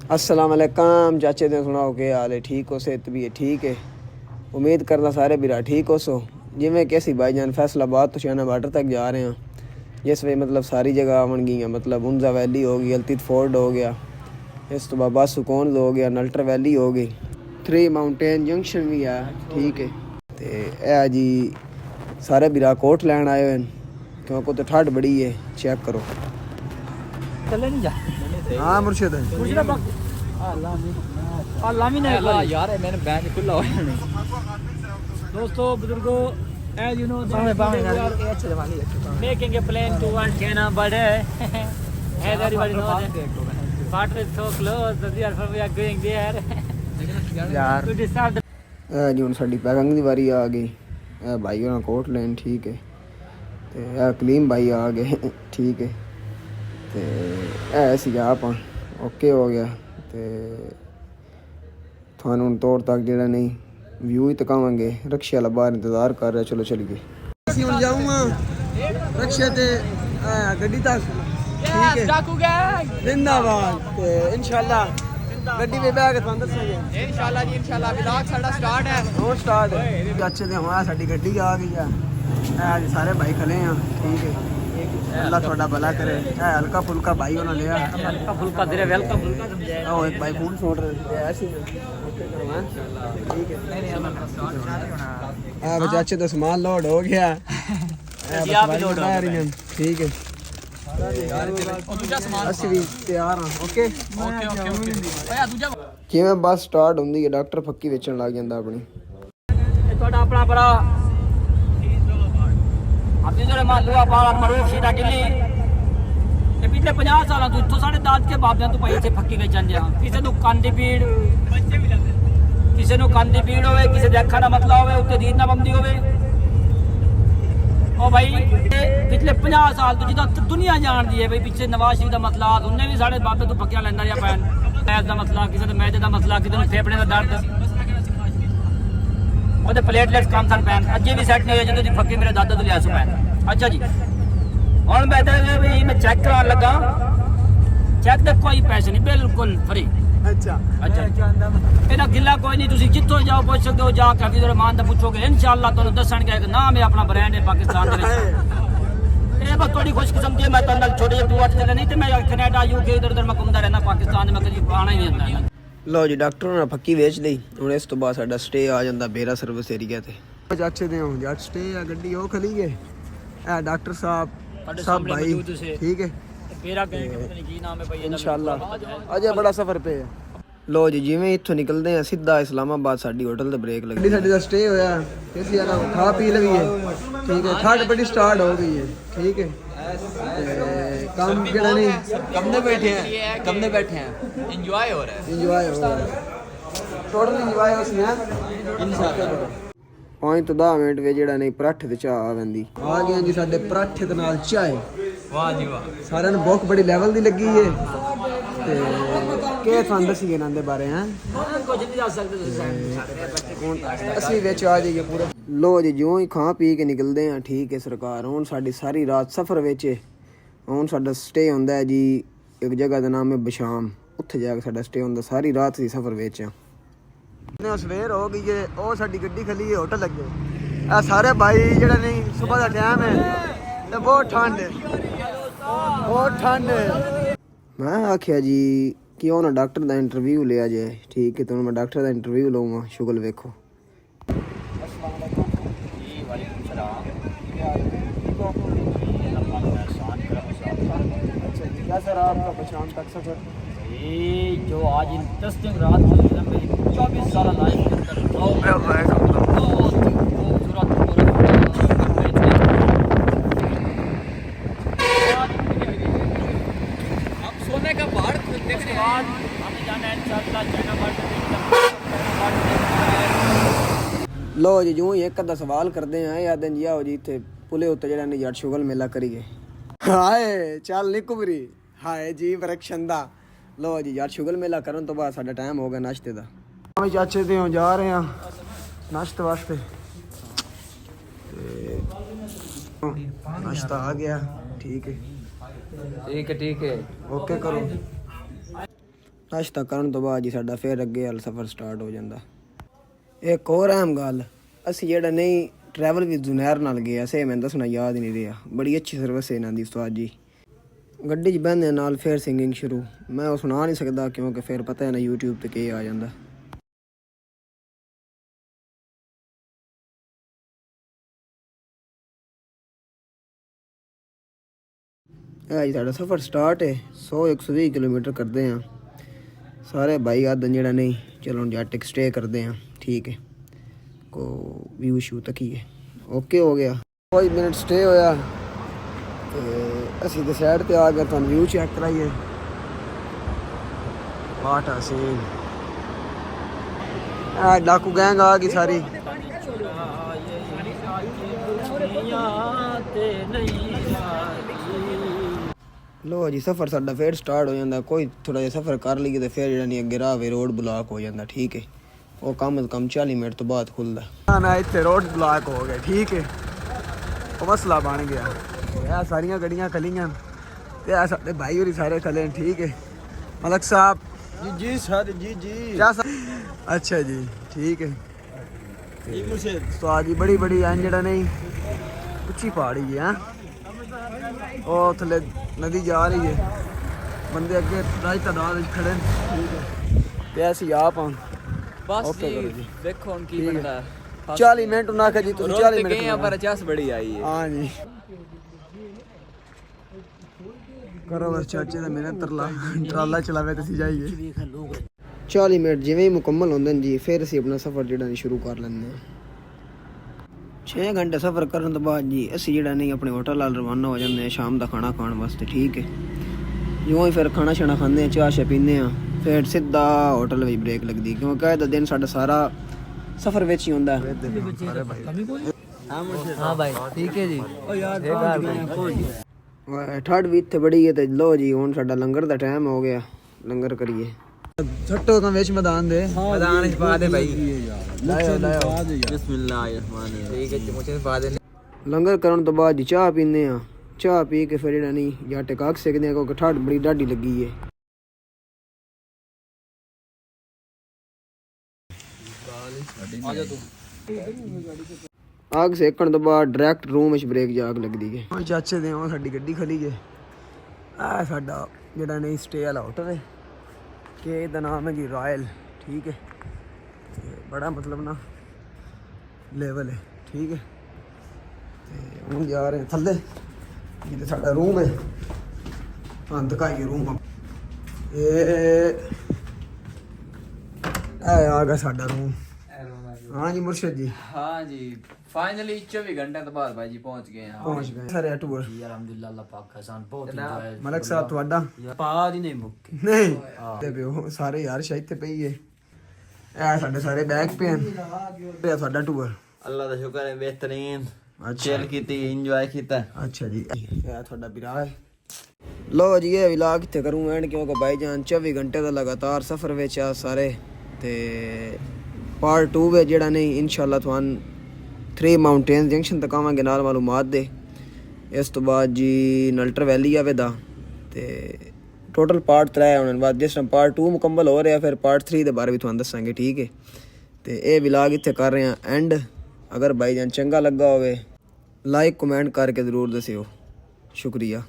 अस्सलाम वालेकुम चाचे ने सुनाओ के हाल है? ठीक हो? सेहत भी है ठीक है? उम्मीद करना सारे बिरा ठीक हो सो। जिमें कैसी भाईजान फैसलाबाद तो शाना बार्डर तक जा रहे हैं, जिस वे मतलब सारी जगह आवन गई हैं। मतलब उमजा वैली हो गई, अल्तित फोर्ट हो गया, इस तो बाबा सुकून हो गया, नल्टर वैली हो गई, 3 माउंटेन जंक्शन भी है ठीक है। तो यह जी सारे बिरा कोट लैन आए हुए क्योंकि तो ठंड बड़ी है। चेक करो। चले नहीं जा। हाँ मुर्शिद यार मैंने बैंक खुला हुआ नहीं। दोस्तों बुजुर्गों, as you know making a plan to one China, but as everybody knows water is so close that therefore we are going there यार to decide जी ਹੁਣ ਸਾਡੀ ਪੈਕਿੰਗ ਦੀ ਵਾਰੀ ਆ ਗਈ। ਇਹ ਭਾਈ ਉਹਨਾਂ ਕੋਟ ਲੈਣ ਠੀਕ ਹੈ, ਤੇ ਇਹ ਕਲੀਮ ਭਾਈ ਆ ਗਏ ਠੀਕ ਹੈ। ਤੇ ਇਹ ਸੀਗਾ ਆਪਾਂ ਓਕੇ ਹੋ ਗਿਆ। ਤੇ ਤੁਹਾਨੂੰ ਹੁਣ ਤੋੜ ਤੱਕ ਜਿਹੜਾ ਨਹੀਂ ਵਿਊ ਹੀ ਤਕਾਵਾਂਗੇ। ਰਕਸ਼ੇ ਵਾਲਾ ਬਾਹਰ ਇੰਤਜ਼ਾਰ ਕਰ ਰਿਹਾ, ਚਲੋ ਚਲੀਏ। ਅਸੀਂ ਹੁਣ ਜਾਊਂਗਾ ਰਕਸ਼ੇ ਤੇ ਗੱਡੀ ਤੱਕ ਠੀਕ ਹੈ। डाकू गैंग जिंदाबाद। ਤੇ ਇਨਸ਼ਾਅੱਲਾ ਗੱਡੀ ਵਿੱਚ ਬਹਿ ਕੇ ਤੁਹਾਨੂੰ ਦੱਸਾਂਗੇ इंशाल्लाह जी इंशाल्लाह व्लॉग साडा स्टार्ट है। ਹੋਰ ਸਟਾਰਟ ਚਾਚੇ ਦੇ ਹੋਇਆ ਸਾਡੀ ਗੱਡੀ ਆ ਗਈ ਆ। ਇਹ ਅੱਜ ਸਾਰੇ ਭਾਈ ਖਲੇ ਆ ਠੀਕ ਹੈ। अल्लाह थोड़ा भला करे। हल्का फुल्का भाई उन्होंने लिया, हल्का फुल्का तेरे वेलकम फुल्का समझाया। ओ एक भाई फूल छोड़ रहे ऐसे ठीक है। हाँ चाचे तो सामान लोड हो गया ठीक है। ਅਸੀਂ ਵੀ ਤਿਆਰ ਹਾਂ। ਓਕੇ ਕਿਵੇਂ ਬੱਸ ਸਟਾਰਟ ਹੁੰਦੀ ਹੈ ਡਾਕਟਰ ਫੱਕੀ ਵੇਚਣ ਲੱਗ ਜਾਂਦਾ ਆਪਣੀ। ਇਹ ਤੁਹਾਡਾ ਆਪਣਾ ਭਰਾ अपनी जो मालूआ पारा मरूफ सीधा दिल्ली ते पिछले 50 साल तो इत्थों साढ़े दाद के बाबे तो भाई इतने फक्की गई चल जा। किसी को कंन की पीड़, किसी को कंन की पीड़ होवे, किसी के अखा का मतला होवे, उत्ते रीत ना बंदी होवे। ओ भाई पिछले 50 साल तो जिदा दुनिया जानती है भाई पिछले नवाज शरीफ का मसला उन्हें भी साढ़े बाबे तो पक्किया लेंदा या पैन गैस का मसला, किसी के मैदे का मसला, किसी फेफड़े का दर्द, ਉਹਦੇ ਪਲੇਟਲੈਟਸ ਕੰਮ ਸਨ ਪੈਨ ਅੱਜੇ ਵੀ ਸੈੱਟ ਨਹੀਂ ਹੋਏ ਜਦੋਂ ਦੀ ਫੱਕੀ ਮੇਰੇ ਦਾਦਾ ਤੋਂ ਲਿਆ ਸੀ ਪੈਨ। ਅੱਛਾ ਜੀ ਹੁਣ ਮੈਂ ਤਾਂ ਵੀ ਮੈਂ ਚੈੱਕ ਕਰਾਉਣ ਲੱਗਾ। ਚੈੱਕ ਦੇ ਕੋਈ ਪੈਸੇ ਨਹੀਂ, ਬਿਲਕੁਲ ਫ੍ਰੀ। ਅੱਛਾ ਅੱਛਾ ਇਹਦਾ ਗਿੱਲਾ ਕੋਈ ਨਹੀਂ, ਤੁਸੀਂ ਜਿੱਥੋਂ ਜਾਓ ਪੁੱਛ ਸਕਦੇ ਹੋ। ਜਾ ਕੇ ਹਫੀਜ਼ ਰਹਿਮਾਨ ਦਾ ਪੁੱਛੋਗੇ ਇਨਸ਼ਾਅੱਲਾ ਤੁਹਾਨੂੰ ਦੱਸਣਗੇ ਕਿ ਨਾਮ ਹੈ ਆਪਣਾ ਬ੍ਰਾਂਡ ਹੈ ਪਾਕਿਸਤਾਨ ਦੇ ਵਿੱਚ। ਇਹ ਬਸ ਥੋੜੀ ਖੁਸ਼ਕਿਸਮਤੀ ਮੈਂ ਤਾਂ ਨਾਲ ਛੋਟੇ ਜਿਹੇ ਟੂਰ ਤੇ ਚੱਲੇ ਨਹੀਂ ਤੇ ਮੈਂ ਕੈਨੇਡਾ ਯੂਕੇ ਇਧਰ ਉਧਰ ਮੈਂ ਘੁੰਮਦਾ ਰਹਿਣਾ। ਪਾਕਿਸਤਾਨ ਦੇ ਮੈਂ ਕਦੀ ਆਉਣਾ ਹੀ ਨਹੀਂ ਹੁੰਦਾ। ਲਓ ਜੀ ਡਾਕਟਰ ਨੇ ਫੱਕੀ ਵੇਚ ਲਈ। ਹੁਣ ਇਸ ਤੋਂ ਬਾਅਦ ਸਾਡਾ ਸਟੇ ਆ ਜਾਂਦਾ ਬੇਰਾ ਸਰਵਿਸ ਏਰੀਆ ਤੇ। ਚਾਚੇ ਦੇ ਹੁਣ ਜੱਟ ਸਟੇ ਆ, ਗੱਡੀ ਉਹ ਖਲੀ ਹੈ। ਇਹ ਡਾਕਟਰ ਸਾਹਿਬ ਸਭ ਭਾਈ ਠੀਕ ਹੈ। ਮੇਰਾ ਪਤਾ ਨਹੀਂ ਕੀ ਨਾਮ ਹੈ ਭਾਈ ਇਹਦਾ ਇਨਸ਼ਾਅੱਲਾ ਅਜੇ ਬੜਾ ਸਫ਼ਰ ਪਏ ਆ। ਲਓ ਜੀ ਜਿਵੇਂ ਇੱਥੋਂ ਨਿਕਲਦੇ ਆ ਸਿੱਧਾ ਇਸਲਾਮਾਬਾਦ ਸਾਡੀ ਹੋਟਲ ਤੇ ਬ੍ਰੇਕ ਲੱਗੀ। ਸਾਡੀ ਦਾ ਸਟੇ ਹੋਇਆ ਤੇ ਅਸੀਂ ਆਣਾ ਖਾ ਪੀ ਲਈਏ ਠੀਕ ਹੈ। ਠੰਡ ਬੜੀ ਸਟਾਰਟ ਹੋ ਗਈ ਹੈ ਠੀਕ ਹੈ। काम केड़ा नहीं कमने बैठे हैं एंजॉय हो रहा है। इंजॉय हो रहा है टोटल इंजॉय हो सिया इंशाल्लाह। 5 ਤੋਂ 10 ਮਿੰਟ ਵਿੱਚ ਜਿਹੜਾ ਨਹੀਂ ਪਰਾਠੇ ਤੇ ਚਾਹ ਆ ਵੰਦੀ ਆ ਗਏ ਜੀ ਸਾਡੇ ਪਰਾਠੇ ਦੇ ਨਾਲ ਚਾਹ। वाह जी वाह। ਸਾਰਿਆਂ ਨੂੰ ਭੁੱਖ ਬੜੀ ਲੈਵਲ ਦੀ ਲੱਗੀ ਏ ਤੇ ਕੀ ਤੁਹਾਨੂੰ ਦੱਸੀ ਇਹਨਾਂ ਦੇ ਬਾਰੇ ਹੈ ਕੁਝ ਨਹੀਂ ਦੱਸ ਸਕਦੇ ਤੁਸੀਂ। ਅਸੀਂ ਵਿੱਚ ਆ ਜਾਈਏ ਪੂਰਾ। ਲੋ ਜੀ ਜਿਉਂ ਹੀ ਖਾ ਪੀ ਕੇ ਨਿਕਲਦੇ ਆ ਠੀਕ ਹੈ ਸਰਕਾਰ। ਹੁਣ ਸਾਡੀ ਸਾਰੀ ਰਾਤ ਸਫ਼ਰ ਵਿੱਚ ਹੁਣ ਸਾਡਾ ਸਟੇ ਹੁੰਦਾ ਹੈ ਜੀ ਇੱਕ ਜਗ੍ਹਾ ਦਾ ਨਾਮ ਹੈ ਬਸ਼ਾਮ। ਉੱਥੇ ਜਾ ਕੇ ਸਾਡਾ ਸਟੇ ਹੁੰਦਾ। ਸਾਰੀ ਰਾਤ ਸੀ ਸਫ਼ਰ ਵਿੱਚ ਸਵੇਰ ਹੋ ਗਈ ਹੈ। ਉਹ ਸਾਡੀ ਗੱਡੀ ਖਲੀ ਹੈ ਹੋਟਲ ਲੱਗੇ। ਇਹ ਸਾਰੇ ਭਾਈ ਜਿਹੜਾ ਨਹੀਂ ਸਵੇਰ ਦਾ ਟਾਈਮ ਹੈ ਤੇ ਬਹੁਤ ਠੰਡ ਹੈ ਬਹੁਤ ਠੰਡ ਹੈ। ਮੈਂ ਆਖਿਆ ਜੀ ਕਿਉਂ ਨਾ ਡਾਕਟਰ ਦਾ ਇੰਟਰਵਿਊ ਲਿਆ ਜਾਏ ਠੀਕ ਹੈ। ਤੁਹਾਨੂੰ ਮੈਂ ਡਾਕਟਰ ਦਾ ਇੰਟਰਵਿਊ ਲਵਾਂ। ਸ਼ੁਗਲ ਵੇਖੋ। क्या सर आपका बशाम तक सफर? ये जो आज इंटरेस्टिंग रात हुई है ना मेरी 24 साल लाइफ के अंदर बहुत अब सोने का पहाड़ देखने के बाद हमें जाना है इंशाल्लाह चाइना बॉर्डर। लो जी जो एक अद्धा सवाल करते हैं या दिन जिया हो जी इतने पुले उत्ते जरा नहीं यार शुगल मेला करिए हाय चल नी कुबरी हाय जी बरकशंदा। लो जी यार शुगल मेला करन तो बाद साडा टाइम हो गया नाश्ते दा। हम चाचे ते जा रहे हैं नाश्ते वास्ते। नाश्ता आ गया ठीक है ठीक है ओके करो। ਨਾਸ਼ਤਾ ਕਰਨ ਤੋਂ ਬਾਅਦ ਜੀ ਸਾਡਾ ਫਿਰ ਅੱਗੇ ਵਾਲਾ ਸਫ਼ਰ ਸਟਾਰਟ ਹੋ ਜਾਂਦਾ। ਇੱਕ ਹੋਰ ਅਹਿਮ ਗੱਲ, ਅਸੀਂ ਜਿਹੜਾ ਨਹੀਂ ਟਰੈਵਲ ਵੀ ਜ਼ੁਨੈਰ ਨਾਲ ਗਿਆ ਸੇ, ਮੈਨੂੰ ਦੱਸਣਾ ਯਾਦ ਹੀ ਨਹੀਂ ਰਿਹਾ। ਬੜੀ ਅੱਛੀ ਸਰਵਿਸ ਹੈ ਇਹਨਾਂ ਦੀ ਉਸਤਾਦ ਜੀ। ਗੱਡੀ 'ਚ ਬਹਿੰਦੇ ਨਾਲ ਫਿਰ ਸਿੰਗਿੰਗ ਸ਼ੁਰੂ, ਮੈਂ ਉਹ ਸੁਣਾ ਨਹੀਂ ਸਕਦਾ ਕਿਉਂਕਿ ਫਿਰ ਪਤਾ ਹੈ ਨਾ YouTube ਤੇ ਕੀ ਆ ਜਾਂਦਾ। ਇਹ ਜੀ ਸਾਡਾ ਸਫ਼ਰ ਸਟਾਰਟ ਹੈ। 100-120 ਕਿਲੋਮੀਟਰ ਕਰਦੇ ਹਾਂ ਸਾਰੇ ਭਾਈ ਆਦਨ ਜਿਹੜਾ ਨਹੀਂ ਚਲੋ ਜੱਟ ਇੱਕ ਸਟੇ ਕਰਦੇ ਹਾਂ, ਠੀਕ ਹੈ। ਕੋ ਵਿਊ ਸ਼ੂ ਤੱਕੀਏ ਓਕੇ ਹੋ ਗਿਆ। 5 ਮਿੰਟ ਸਟੇ ਹੋਇਆ ਤੇ ਅਸੀਂ ਤੇ ਸਾਈਡ ਤੇ ਆ ਗਏ, ਤੁਹਾਨੂੰ ਵਿਊ ਚੈੱਕ ਕਰਾਈਏ। ਵਾਟ ਆ ਸੀਨ, ਆ ਡਾਕੂ ਗੈਂਗ ਆ ਗਈ ਸਾਰੀ। ਲੋ ਜੀ ਸਫ਼ਰ ਸਾਡਾ ਫਿਰ ਸਟਾਰਟ ਹੋ ਜਾਂਦਾ। ਕੋਈ ਥੋੜਾ ਜਿਹਾ ਸਫ਼ਰ ਕਰ ਲਈਏ ਤੇ ਫਿਰ ਜਿਹੜਾ ਨਹੀਂ ਅੱਗੇ ਰਾਹ ਵੇ ਰੋਡ ਬਲਾਕ ਹੋ ਜਾਂਦਾ, ਠੀਕ ਹੈ। ਉਹ ਕਮ 40 ਮਿੰਟ ਤੋਂ ਬਾਅਦ ਖੁੱਲਦਾ ਨਾ। ਇੱਥੇ ਰੋਡ ਬਲਾਕ ਹੋ ਗਿਆ, ਠੀਕ ਹੈ। ਉਹ ਮਸਲਾ ਬਣ ਗਿਆ। ਇਹ ਸਾਰੀਆਂ ਗੱਡੀਆਂ ਖਲੀਆਂ ਤੇ ਇਹ ਸਾਡੇ ਭਾਈ ਹੋਰੀ ਸਾਰੇ ਖਲੇ, ਠੀਕ ਹੈ। ਮਲਕ ਸਾਹਿਬ जी सर जी जी क्या सर? अच्छा जी ठीक है। तो आज बड़ी बड़ी है जड़ा नहीं उच्ची पहाड़ी है, और थले नदी जा रही है, बंदे अगे राज तादाद खड़े, ठीक है। ऐसी आप बस ओके जी करो जी। देखो हम की बनता है 40 मिनट ना जी तुम 40 मिनट गए हैं पर 50 बड़ी आई है। हाँ जी करो बस चाचे ਦਾ मेरा ਟਰਾਲਾ ਚਲਾਵੇ ਤੁਸੀਂ ਜਾਈਏ। 40 ਮਿੰਟ ਜਿਵੇਂ ਹੀ ਮੁਕੰਮਲ ਹੁੰਦੇ ਨੇ ਜੀ, ਫਿਰ ਅਸੀਂ ਆਪਣਾ ਸਫ਼ਰ ਜਿਹੜਾ ਨਹੀਂ ਸ਼ੁਰੂ ਕਰ ਲੈਂਦੇ ਹਾਂ। 6 ਘੰਟੇ ਸਫ਼ਰ ਕਰਨ ਤੋਂ ਬਾਅਦ ਜੀ ਅਸੀਂ ਜਿਹੜਾ ਨਹੀਂ ਆਪਣੇ ਹੋਟਲ ਵੱਲ ਰਵਾਨਾ ਹੋ ਜਾਂਦੇ ਹਾਂ ਸ਼ਾਮ ਦਾ ਖਾਣਾ ਖਾਣ ਵਾਸਤੇ, ਠੀਕ ਹੈ। ਜਿਉਂ ਹੀ ਫਿਰ ਖਾਣਾ ਛਾਣਾ ਖਾਂਦੇ ਹਾਂ, ਚਾਹ ਸ਼ਾ ਪੀਂਦੇ ਹਾਂ, ਫਿਰ ਸਿੱਧਾ ਹੋਟਲ ਵਿੱਚ ਬ੍ਰੇਕ ਲੱਗਦੀ ਕਿਉਂਕਿ ਇਹਦਾ ਦਿਨ ਸਾਡਾ ਸਾਰਾ ਸਫ਼ਰ ਵਿੱਚ ਹੀ ਹੁੰਦਾ। हाँ भाई ठीक है जी। ਠੰਡ ਵੀ ਇੱਥੇ ਬੜੀ ਹੈ ਤੇ ਲੋ ਜੀ ਹੁਣ ਸਾਡਾ ਲੰਗਰ ਦਾ ਟਾਈਮ ਹੋ ਗਿਆ, ਲੰਗਰ ਕਰੀਏ। ਛੱਟੋ ਤਾਂ ਵਿੱਚ ਮੈਦਾਨ ਦੇ मैदान च पा दे भाई। ਲਾਇਓ बिस्मिल्लाहिर्रहमानिर्रहीम। ठीक है चमचे पा दे। ਲੰਗਰ ਕਰਨ ਤੋਂ ਬਾਅਦ ਜੀ ਚਾਹ ਪੀਂਦੇ ਆ। ਚਾਹ ਪੀ ਕੇ ਫਿਰ ਜਿਹੜਾ ਨਹੀਂ ਜਾਂ ਟਿਕਾਕ ਸਕਦੇ ਆ ਕਿਉਂਕਿ ਠੰਡ ਬੜੀ ਡਾਢੀ ਲੱਗੀ ਹੈ। ਆਗ ਸੇਕਣ ਤੋਂ ਬਾਅਦ ਡਾਇਰੈਕਟ ਰੂਮ ਵਿੱਚ ਬ੍ਰੇਕ ਜਾਗ ਲੱਗਦੀ ਹੈ। ਚਾਚੇ ਦੇ ਉਹ ਸਾਡੀ ਗੱਡੀ ਖਲੀ ਹੈ। ਆ ਸਾਡਾ ਜਿਹੜਾ ਨਹੀਂ ਸਟੇ ਵਾਲਾ ਹੋਟਲ ਹੈ ਕਿ ਇਹਦਾ ਨਾਮ ਹੈ ਜੀ ਰਾਇਲ, ਠੀਕ ਹੈ। ਤੇ ਬੜਾ ਮਤਲਬ ਨਾ ਲੈਵਲ ਹੈ, ਠੀਕ ਹੈ। ਤੇ ਹੁਣ ਜਾ ਰਹੇ ਹਾਂ ਥੱਲੇ ਜਿੱਥੇ ਸਾਡਾ ਰੂਮ ਹੈ। ਹਾਂ ਦਿਖਾਈਏ ਰੂਮ। ਇਹ ਆ ਗਿਆ ਸਾਡਾ ਰੂਮ। हाँ जी मुर्शिद जी। हाँ जी फाइनली 24 घंटे के बाद भाई जी पहुंच गए हैं। पहुंच गए सारे टूर। अल्हम्दुलिल्लाह अल्लाह पाक का एहसान बहुत इंजॉय। मलक साहब ਤੁਹਾਡਾ ਪਾਦ ਹੀ ਨਹੀਂ ਮੁੱਕੇ ਨਹੀਂ ਤੇ ਪਿਓ ਸਾਰੇ ਯਾਰ ਸ਼ਾਇਦ ਤੇ ਪਈ ਏ। ਇਹ ਸਾਡੇ ਸਾਰੇ ਬੈਗ ਪੇ ਹਨ। ਤੇ ਤੁਹਾਡਾ ਟੂਰ अल्लाह का शुक्र है बेहतरीन अच्छा चिल कीती एंजॉय कीता। अच्छा जी ਇਹ ਤੁਹਾਡਾ ਵੀਰਾ ਹੈ। ਲੋ ਜੀ ਇਹ ਵਲੌਗ ਕਿੱਥੇ ਕਰੂੰ ਐਂਡ ਕਿਉਂਕਿ ਭਾਈਜਾਨ 24 ਘੰਟੇ ਦਾ ਲਗਾਤਾਰ ਸਫ਼ਰ ਵਿੱਚ ਆ ਸਾਰੇ ਤੇ ਪਾਰਟ 2 ਵਿੱਚ ਜਿਹੜਾ ਨਹੀਂ ਇਨਸ਼ਾਅੱਲਾ ਤੁਹਾਨੂੰ 3 ਮਾਊਂਟੇਨ ਜੰਕਸ਼ਨ ਤੱਕ ਆਵਾਂਗੇ ਨਾਲ ਮਾਲੂਮਾਤ ਦੇ। ਇਸ ਤੋਂ ਬਾਅਦ ਜੀ ਨਲਟਰ ਵੈਲੀ ਆਵੇ ਦਾ ਤੇ ਟੋਟਲ ਪਾਰਟ 3 ਹੋਣ ਬਾਅਦ ਜਿਸ ਟਾਈਮ ਪਾਰਟ 2 ਮੁਕੰਮਲ ਹੋ ਰਿਹਾ ਫਿਰ ਪਾਰਟ 3 ਦੇ ਬਾਰੇ ਵੀ ਤੁਹਾਨੂੰ ਦੱਸਾਂਗੇ, ਠੀਕ ਹੈ। ਤੇ ਇਹ ਵਲੌਗ ਇੱਥੇ ਕਰ ਰਹੇ ਹਾਂ ਐਂਡ। ਅਗਰ ਭਾਈਜਾਨ ਚੰਗਾ ਲੱਗਾ ਹੋਵੇ ਲਾਈਕ ਕਮੈਂਟ ਕਰਕੇ ਜ਼ਰੂਰ ਦੱਸਿਓ। ਸ਼ੁਕਰੀਆ।